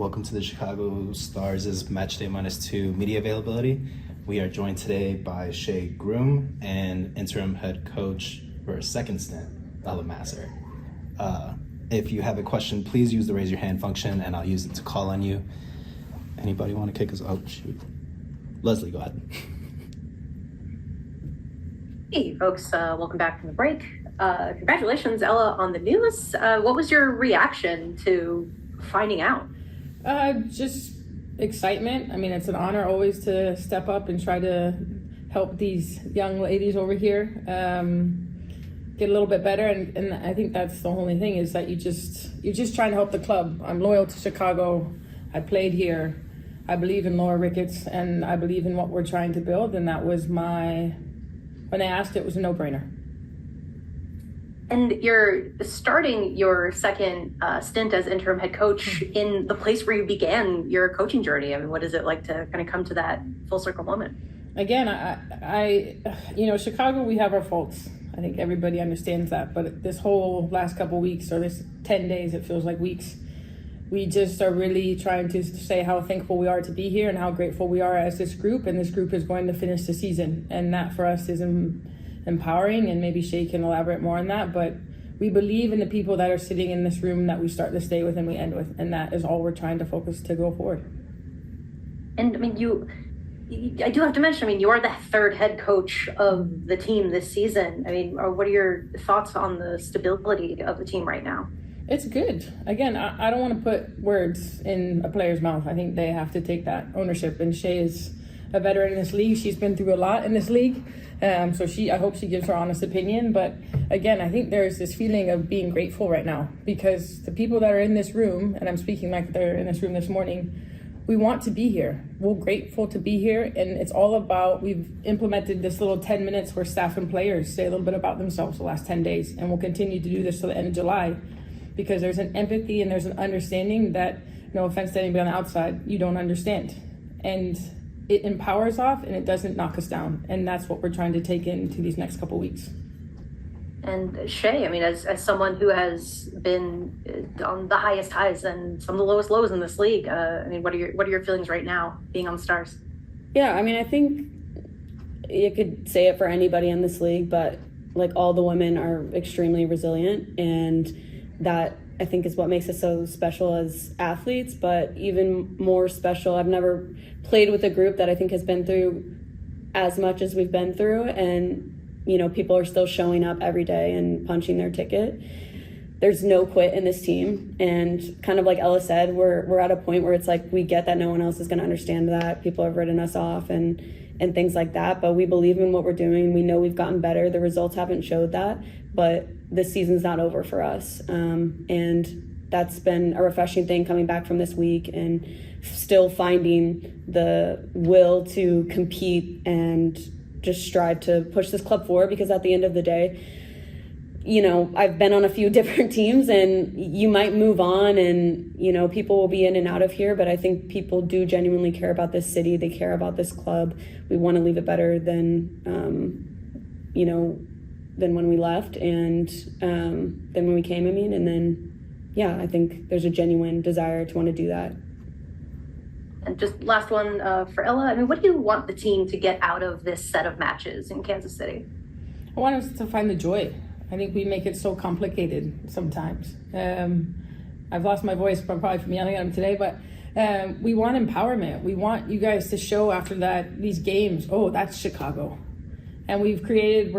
welcome to the Chicago Stars' Matchday -2 media availability. We are joined today by Shea Groom and interim head coach for a second stint, Masar. If you have a question, please use the raise your hand function and I'll use it to call on you. Anybody want to kick us out? Oh, shoot. Leslie, go ahead. Hey folks, welcome back from the break. Congratulations, Ella, on the news. What was your reaction to finding out? Just excitement. I mean, it's an honor always to step up and try to help these young ladies over here get a little bit better. And I think that's the only thing, is that you're just trying to help the club. I'm loyal to Chicago. I played here. I believe in Laura Ricketts and I believe in what we're trying to build. And that was when I asked, it was a no-brainer. And you're starting your second stint as interim head coach in the place where you began your coaching journey. I mean, what is it like to kind of come to that full circle moment? Again, I Chicago, we have our faults. I think everybody understands that. But this whole last couple of weeks, or this 10 days, it feels like weeks, we just are really trying to say how thankful we are to be here and how grateful we are as this group. And this group is going to finish the season. And that for us is empowering, and maybe Shea can elaborate more on that, but we believe in the people that are sitting in this room that we start this day with and we end with, and that is all we're trying to focus to go forward. And I mean, I do have to mention, I mean, you are the third head coach of the team this season. I mean, what are your thoughts on the stability of the team right now? It's good. Again, I don't want to put words in a player's mouth. I think they have to take that ownership, and Shea is a veteran in this league. She's been through a lot in this league. So I hope she gives her honest opinion. But again, I think there's this feeling of being grateful right now, because the people that are in this room, and I'm speaking like they're in this room this morning, we want to be here. We're grateful to be here. And it's all about, we've implemented this little 10 minutes where staff and players say a little bit about themselves the last 10 days. And we'll continue to do this till the end of July, because there's an empathy and there's an understanding that, no offense to anybody on the outside, you don't understand. And it empowers off and it doesn't knock us down. And that's what we're trying to take into these next couple weeks. And Shea, I mean, as someone who has been on the highest highs and some of the lowest lows in this league, I mean, what are your feelings right now being on the Stars? Yeah, I mean, I think you could say it for anybody in this league, but like, all the women are extremely resilient, and that I think is what makes us so special as athletes, but even more special, I've never played with a group that I think has been through as much as we've been through, and people are still showing up every day and punching their ticket. There's no quit in this team, and kind of like Ella said, we're at a point where it's like, we get that no one else is going to understand that. People have written us off and things like that, but we believe in what we're doing. We know we've gotten better. The results haven't showed that, but this season's not over for us. And that's been a refreshing thing, coming back from this week and still finding the will to compete and just strive to push this club forward, because at the end of the day, I've been on a few different teams, and you might move on and, people will be in and out of here, but I think people do genuinely care about this city. They care about this club. We want to leave it better than when we left and than when we came, and then, yeah, I think there's a genuine desire to want to do that. And just last one for Ella, I mean, what do you want the team to get out of this set of matches in Kansas City? I want us to find the joy. I think we make it so complicated sometimes. I've lost my voice probably from yelling at them today, but we want empowerment. We want you guys to show after these games, oh, that's Chicago. And we're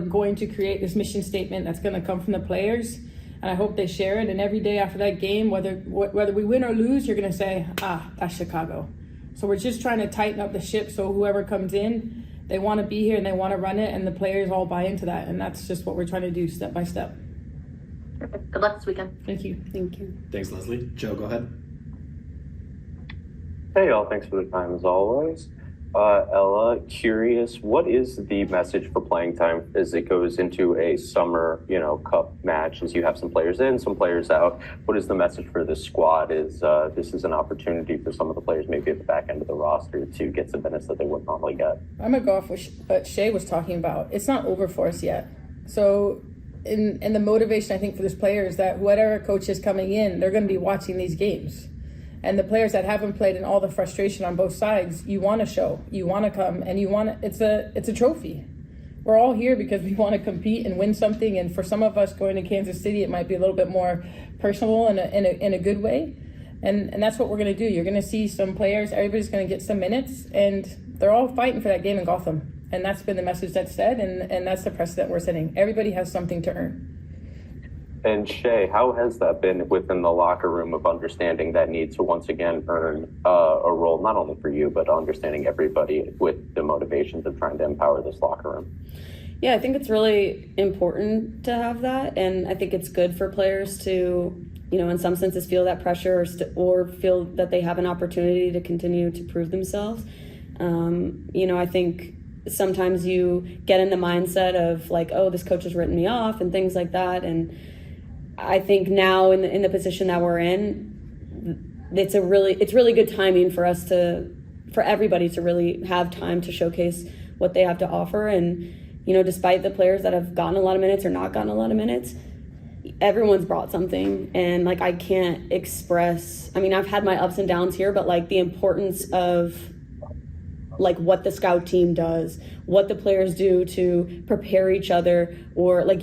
going to create this mission statement that's going to come from the players, and I hope they share it. And every day after that game, whether we win or lose, you're going to say, that's Chicago. So we're just trying to tighten up the ship, so whoever comes in, they want to be here and they want to run it, and the players all buy into that. And that's just what we're trying to do step by step. Perfect. Good luck this weekend. Thank you. Thank you. Thanks, Leslie. Joe, go ahead. Hey, y'all. Thanks for the time, as always. Ella, curious, what is the message for playing time as it goes into a summer, cup match, as you have some players in, some players out? What is the message for this squad? This is an opportunity for some of the players maybe at the back end of the roster to get some minutes that they wouldn't normally get? I'm going to go off what Shea was talking about. It's not over for us yet. So in the motivation, I think, for this player is that whatever coach is coming in, they're going to be watching these games. And the players that haven't played and all the frustration on both sides, you want to show, you want to come, and you want to, it's a trophy. We're all here because we want to compete and win something. And for some of us going to Kansas City, it might be a little bit more personal in a good way. And that's what we're going to do. You're going to see some players, everybody's going to get some minutes, and they're all fighting for that game in Gotham. And that's been the message that's said, and that's the precedent we're setting. Everybody has something to earn. And Shea, how has that been within the locker room of understanding that need to once again earn a role, not only for you, but understanding everybody with the motivations of trying to empower this locker room? Yeah, I think it's really important to have that. And I think it's good for players to, in some senses feel that pressure or feel that they have an opportunity to continue to prove themselves. I think sometimes you get in the mindset of like, oh, this coach has written me off and things like that. And I think now in the position that we're in, it's really good timing for everybody to really have time to showcase what they have to offer. And, despite the players that have gotten a lot of minutes or not gotten a lot of minutes, everyone's brought something. And like, I can't express, I've had my ups and downs here, but like the importance of like what the scout team does, what the players do to prepare each other, or like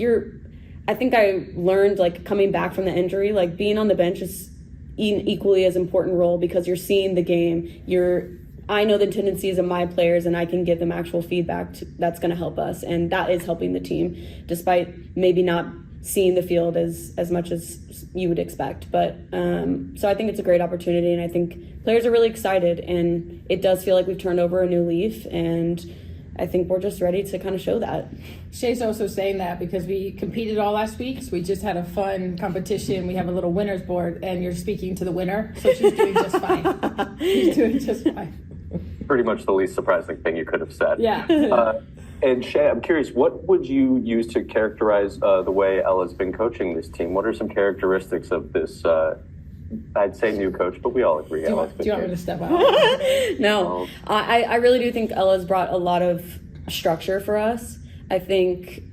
I think I learned like coming back from the injury, like being on the bench is an equally as important role because you're seeing the game. I know the tendencies of my players and I can give them actual feedback that's going to help us. And that is helping the team despite maybe not seeing the field as much as you would expect. But so I think it's a great opportunity, and I think players are really excited, and it does feel like we've turned over a new leaf, and I think we're just ready to kind of show that. Shea's also saying that because we competed all last week, so we just had a fun competition. We have a little winner's board, and you're speaking to the winner, so she's doing just fine. She's doing just fine. Pretty much the least surprising thing you could have said. Yeah. And Shea, I'm curious, what would you use to characterize the way Ella's been coaching this team? What are some characteristics of this, I'd say new coach, but we all agree. Do you want me to step out? No, I really do think Ella's brought a lot of structure for us. I think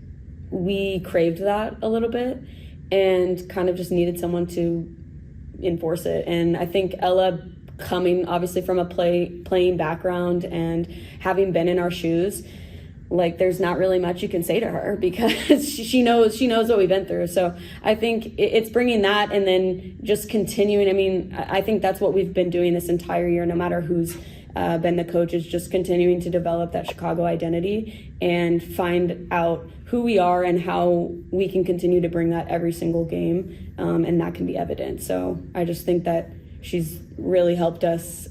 we craved that a little bit and kind of just needed someone to enforce it. And I think Ella, coming obviously from a playing background and having been in our shoes, like there's not really much you can say to her because she knows what we've been through. So I think it's bringing that and then just continuing. I think that's what we've been doing this entire year, no matter who's been the coach, is just continuing to develop that Chicago identity and find out who we are and how we can continue to bring that every single game. And that can be evident. So I just think that she's really helped us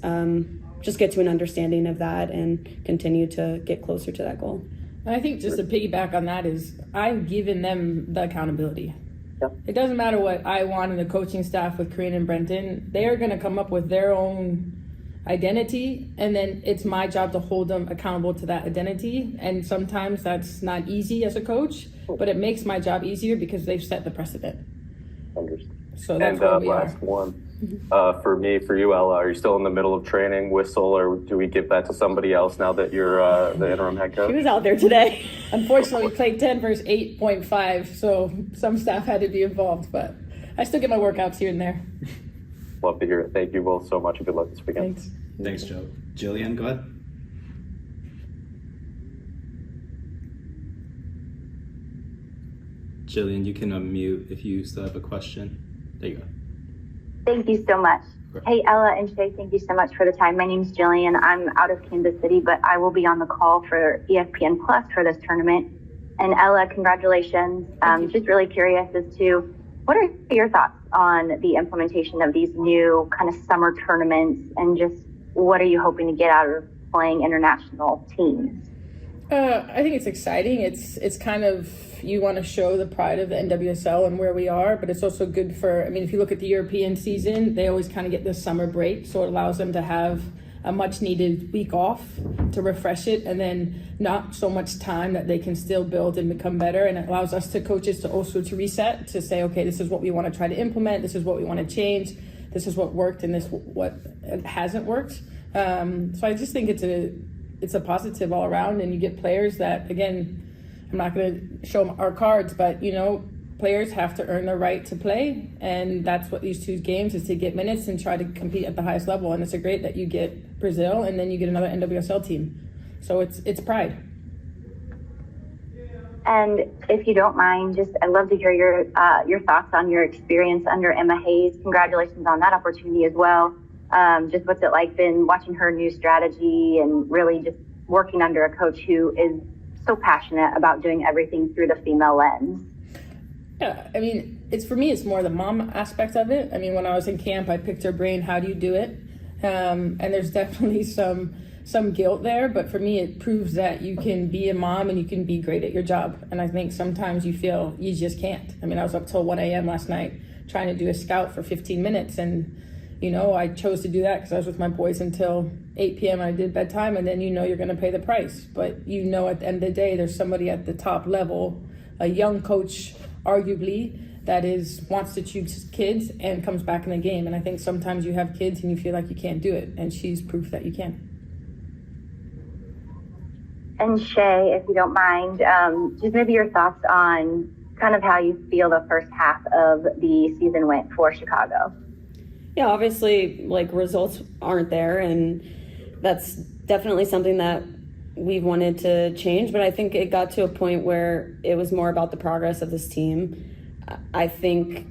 just get to an understanding of that and continue to get closer to that goal. And I think just to piggyback on that is I've given them the accountability. Yeah. It doesn't matter what I want in the coaching staff with Corinne and Brenton. They are going to come up with their own identity, and then it's my job to hold them accountable to that identity. And sometimes that's not easy as a coach, but it makes my job easier because they've set the precedent. Understood. So that's where we last are. one. For you, Ella, are you still in the middle of training, whistle, or do we give that to somebody else now that you're the interim head coach? She was out there today. Unfortunately, we played 10 versus 8.5, so some staff had to be involved, but I still get my workouts here and there. Love to hear it. Thank you both so much, and good luck this weekend. Thanks. Thanks, Joe. Jillian, go ahead. Jillian, you can unmute if you still have a question. There you go. Thank you so much. Great. Hey, Ella and Shea, thank you so much for the time. My name's Jillian. I'm out of Kansas City, but I will be on the call for ESPN Plus for this tournament. And Ella, congratulations. Just really curious as to what are your thoughts on the implementation of these new kind of summer tournaments, and just what are you hoping to get out of playing international teams? I think it's exciting. It's kind of, you want to show the pride of the NWSL and where we are, but it's also good for, if you look at the European season, they always kind of get this summer break, so it allows them to have a much needed week off to refresh it, and then not so much time that they can still build and become better. And it allows us to coaches to also to reset, to say, okay, this is what we want to try to implement, this is what we want to change, this is what worked, and this what hasn't worked. So I just think it's a positive all around, and you get players that, again, I'm not going to show them our cards, but players have to earn their right to play, and that's what these 2 games is, to get minutes and try to compete at the highest level. And it's a great that you get Brazil and then you get another NWSL team. So it's pride. And if you don't mind, I'd love to hear your thoughts on your experience under Emma Hayes. Congratulations on that opportunity as well. Just what's it like been watching her new strategy and really just working under a coach who is so passionate about doing everything through the female lens? Yeah, I mean, for me, it's more the mom aspect of it. I mean, when I was in camp, I picked her brain, how do you do it? And there's definitely some guilt there, but for me, it proves that you can be a mom and you can be great at your job. And I think sometimes you feel you just can't. I mean, I was up till 1 a.m. last night trying to do a scout for 15 minutes. And, I chose to do that because I was with my boys until 8 p.m. I did bedtime, and then you're going to pay the price. But at the end of the day, there's somebody at the top level, a young coach, arguably, that wants to choose kids and comes back in the game. And I think sometimes you have kids and you feel like you can't do it, and she's proof that you can. And Shea, if you don't mind, just maybe your thoughts on kind of how you feel the first half of the season went for Chicago. Yeah, obviously, results aren't there, and that's definitely something that we've wanted to change, but I think it got to a point where it was more about the progress of this team. I think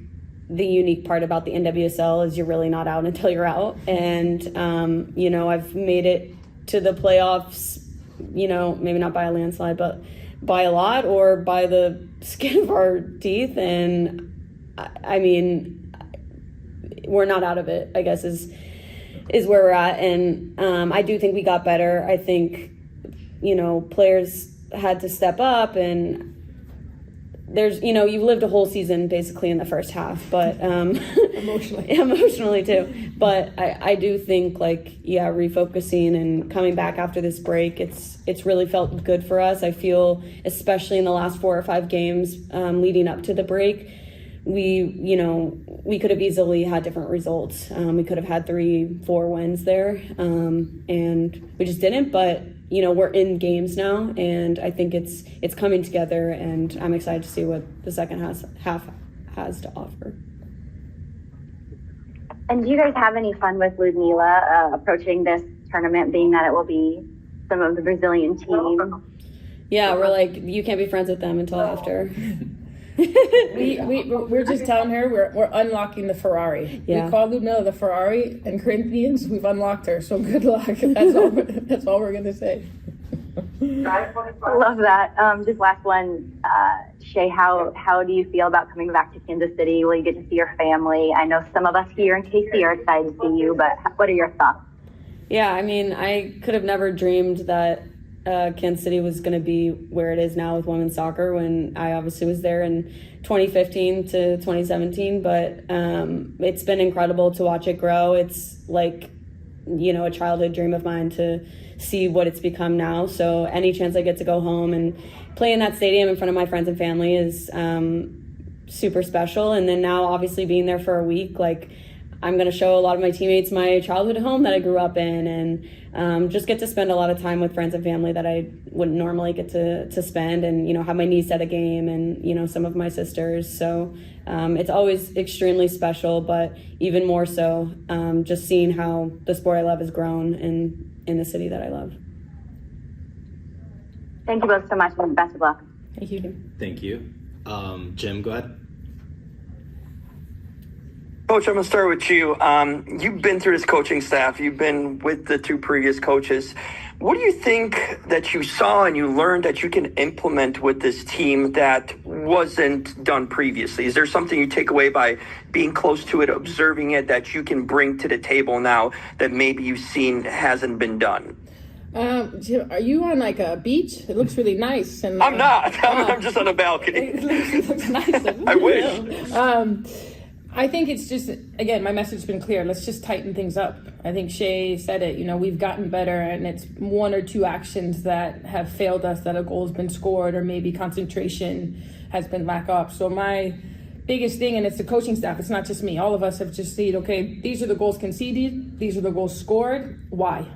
the unique part about the NWSL is you're really not out until you're out, and, I've made it to the playoffs, maybe not by a landslide, but by a lot or by the skin of our teeth, and I mean, we're not out of it, I guess, is where we're at. And I do think we got better. I think, players had to step up, and there's, you've lived a whole season basically in the first half, but emotionally too. But I do think refocusing and coming back after this break, it's really felt good for us. I feel, especially in the last 4 or 5 games leading up to the break, we could have easily had different results. We could have had 3-4 wins there, and we just didn't. But we're in games now, and I think it's coming together, and I'm excited to see what the second half has to offer. And do you guys have any fun with Ludmila approaching this tournament, being that it will be some of the Brazilian team? Yeah, we're you can't be friends with them until after. We're just telling her we're unlocking the Ferrari. Yeah. We call Ludmila the Ferrari, and Corinthians, we've unlocked her. So good luck. That's all we're gonna say. I love that. Just last one, Shea, how do you feel about coming back to Kansas City? Will you get to see your family? I know some of us here in KC are excited to see you, but what are your thoughts? Yeah, I mean, I could have never dreamed that Kansas City was going to be where it is now with women's soccer when I obviously was there in 2015 to 2017, but it's been incredible to watch it grow. It's a childhood dream of mine to see what it's become now. So any chance I get to go home and play in that stadium in front of my friends and family is super special. And then now obviously being there for a week, I'm going to show a lot of my teammates my childhood home that I grew up in, and just get to spend a lot of time with friends and family that I wouldn't normally get to spend, and, have my niece at a game and, some of my sisters. So it's always extremely special, but even more so just seeing how the sport I love has grown in the city that I love. Thank you both so much, and best of luck. Thank you. Thank you. Jim, go ahead. Coach, I'm going to start with you. You've been through this coaching staff. You've been with the 2 previous coaches. What do you think that you saw and you learned that you can implement with this team that wasn't done previously? Is there something you take away by being close to it, observing it, that you can bring to the table now that maybe you've seen hasn't been done? Jim, are you on a beach? It looks really nice. And I'm not. I'm just on a balcony. It looks nice. I wish. I think it's just, again, my message has been clear. Let's just tighten things up. I think Shea said it, we've gotten better, and it's 1 or 2 actions that have failed us, that a goal has been scored, or maybe concentration has been lack up. So my biggest thing, and it's the coaching staff, it's not just me, all of us have just said, okay, these are the goals conceded, these are the goals scored, why?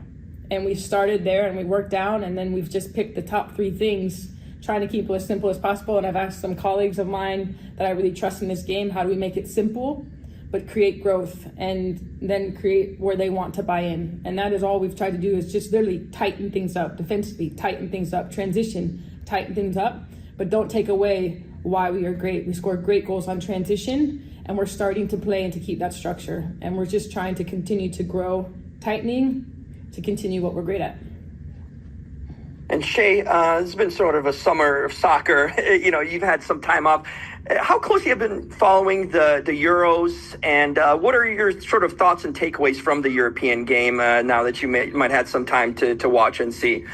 And we started there and we worked down, and then we've just picked the top 3 things trying to keep it as simple as possible. And I've asked some colleagues of mine that I really trust in this game, how do we make it simple, but create growth and then create where they want to buy in. And that is all we've tried to do, is just literally tighten things up, defensively tighten things up, transition, tighten things up, but don't take away why we are great. We scored great goals on transition, and we're starting to play and to keep that structure. And we're just trying to continue to grow, tightening, to continue what we're great at. And Shea, it's been sort of a summer of soccer. You've had some time off. How closely have you been following the Euros, and what are your sort of thoughts and takeaways from the European game now that you might have some time to watch and see?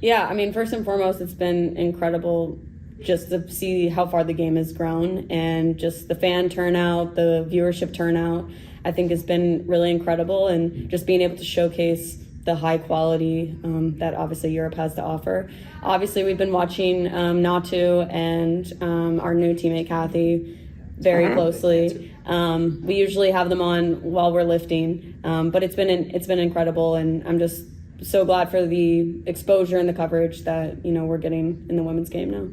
Yeah, I mean, first and foremost, it's been incredible just to see how far the game has grown, and just the fan turnout, the viewership turnout, I think has been really incredible, and just being able to showcase the high quality that obviously Europe has to offer. Obviously, we've been watching Natu and our new teammate Kathy very closely. We usually have them on while we're lifting, but it's been incredible, and I'm just so glad for the exposure and the coverage that we're getting in the women's game now.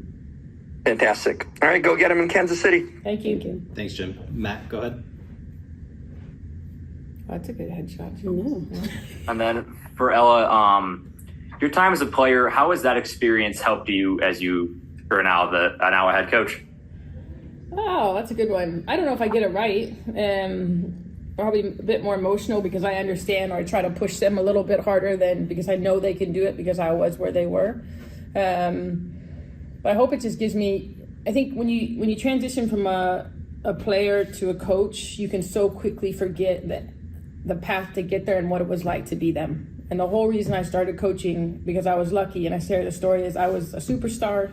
Fantastic. All right, go get them in Kansas City. Thank you. Thanks, Jim. Matt, go ahead. Oh, that's a good headshot. And then for Ella, your time as a player, how has that experience helped you as you are now a head coach? Oh, that's a good one. I don't know if I get it right. Probably a bit more emotional because I understand, or I try to push them a little bit harder than because I know they can do it because I was where they were. But I hope it just gives me, I think when you transition from a player to a coach, you can so quickly forget that the path to get there and what it was like to be them. And the whole reason I started coaching, because I was lucky, and I share the story, is I was a superstar,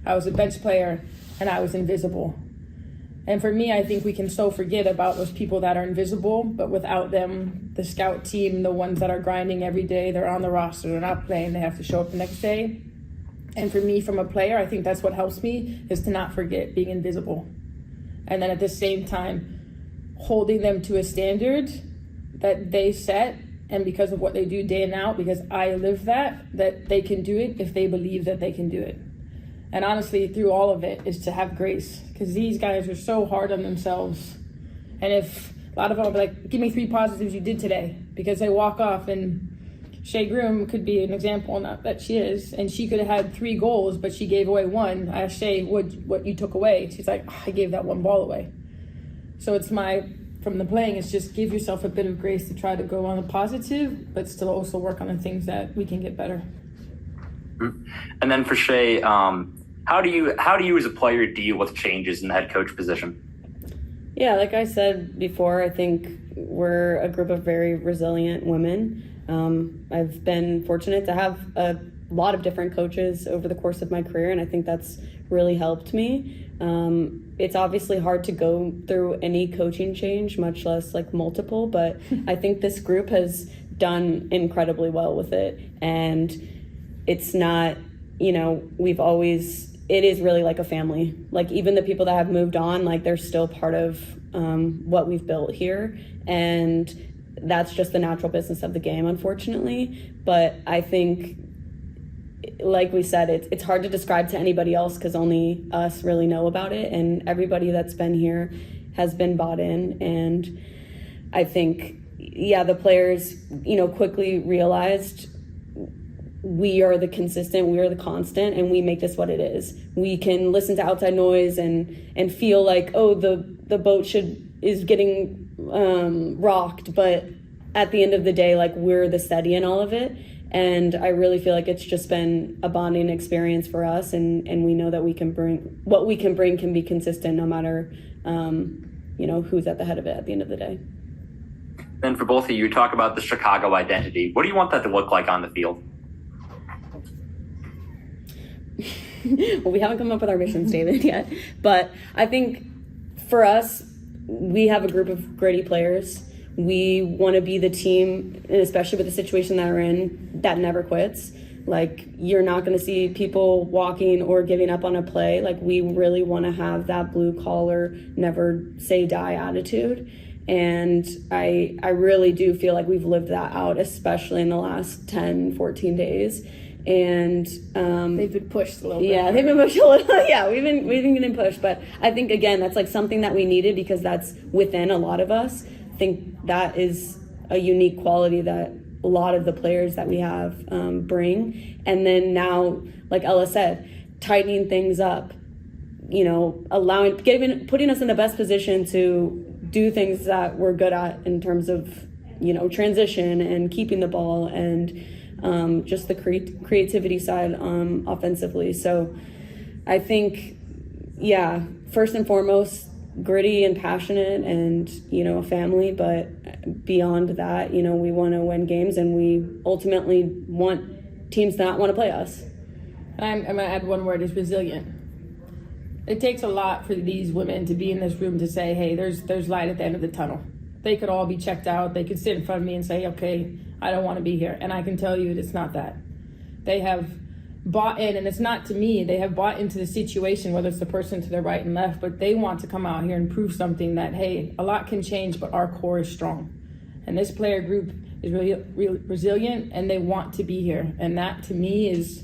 I was a bench player, and I was invisible. And for me, I think we can so forget about those people that are invisible, but without them, the scout team, the ones that are grinding every day, they're on the roster, they're not playing, they have to show up the next day. And for me, from a player, I think that's what helps me, is to not forget being invisible. And then at the same time, holding them to a standard that they set, and because of what they do day and out, because I live that they can do it if they believe that they can do it. And honestly, through all of it, is to have grace, because these guys are so hard on themselves. And if a lot of them are like, give me 3 positives you did today, because they walk off, and Shea Groom could be an example, not that she is, and she could have had 3 goals, but she gave away 1. I asked Shea what you took away. She's like, I gave that 1 ball away. So it's from the playing, it's just give yourself a bit of grace to try to go on a positive, but still also work on the things that we can get better. And then for Shea, how do you as a player deal with changes in the head coach position? Yeah, like I said before, I think we're a group of very resilient women. I've been fortunate to have a lot of different coaches over the course of my career, and I think that's really helped me. It's obviously hard to go through any coaching change, much less like multiple, but I think this group has done incredibly well with it. And it's not, it is really like a family. Like even the people that have moved on, like they're still part of what we've built here. And that's just the natural business of the game, unfortunately. But I think, like we said, it's hard to describe to anybody else because only us really know about it, and everybody that's been here has been bought in. And I think, the players, quickly realized we are the consistent, we are the constant, and we make this what it is. We can listen to outside noise and feel like, the boat is getting rocked, but at the end of the day, like we're the steady in all of it. And I really feel like it's just been a bonding experience for us, and we know that what we can bring can be consistent no matter who's at the head of it at the end of the day. Then for both of you, talk about the Chicago identity. What do you want that to look like on the field? Well, we haven't come up with our mission statement yet, but I think for us, we have a group of gritty players. We want to be the team, and especially with the situation that we're in, that never quits. Like, you're not going to see people walking or giving up on a play. Like, we really want to have that blue collar, never say die attitude. And I really do feel like we've lived that out, especially in the last 10, 14 days. and They've been pushed a little bit. yeah, they've been pushed a little. Yeah, we've been getting pushed, but I think again that's like something that we needed because that's within a lot of us. I think that is a unique quality that a lot of the players that we have bring. And then now, like Ella said, tightening things up, you know, putting us in the best position to do things that we're good at in terms of, you know, transition and keeping the ball and just the creativity side offensively. So I think, yeah, first and foremost, gritty and passionate and, you know, a family. But beyond that, you know, we want to win games and we ultimately want teams to not want to play us. I'm going to add one word, is resilient. It takes a lot for these women to be in this room to say, hey, there's light at the end of the tunnel. They could all be checked out. They could sit in front of me and say, okay, I don't want to be here. And I can tell you it's not that. They have bought in, and it's not to me, they have bought into the situation, whether it's the person to their right and left, but they want to come out here and prove something that, hey, a lot can change, but our core is strong. And this player group is really resilient, and they want to be here. And that, to me, is,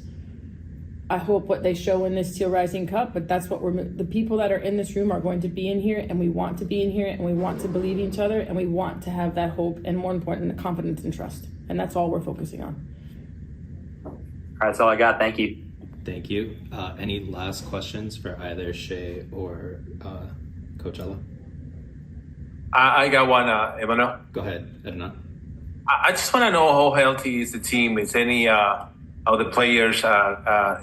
I hope, what they show in this Teal Rising Cup, but that's what the people that are in this room are going to be in here, and we want to be in here, and we want to believe in each other, and we want to have that hope, and more important, the confidence and trust. And that's all we're focusing on. All right, that's all I got. Thank you. Thank you. Any last questions for either Shea or Coach Ella? I got one, Emmanuel. Go ahead, Edna. I just want to know how healthy is the team. Is any of the players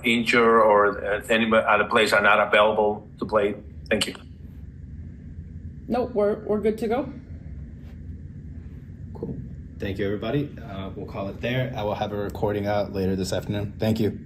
injured or any other players are not available to play? Thank you. Nope, we're good to go. Cool. Thank you, everybody. We'll call it there. I will have a recording out later this afternoon. Thank you.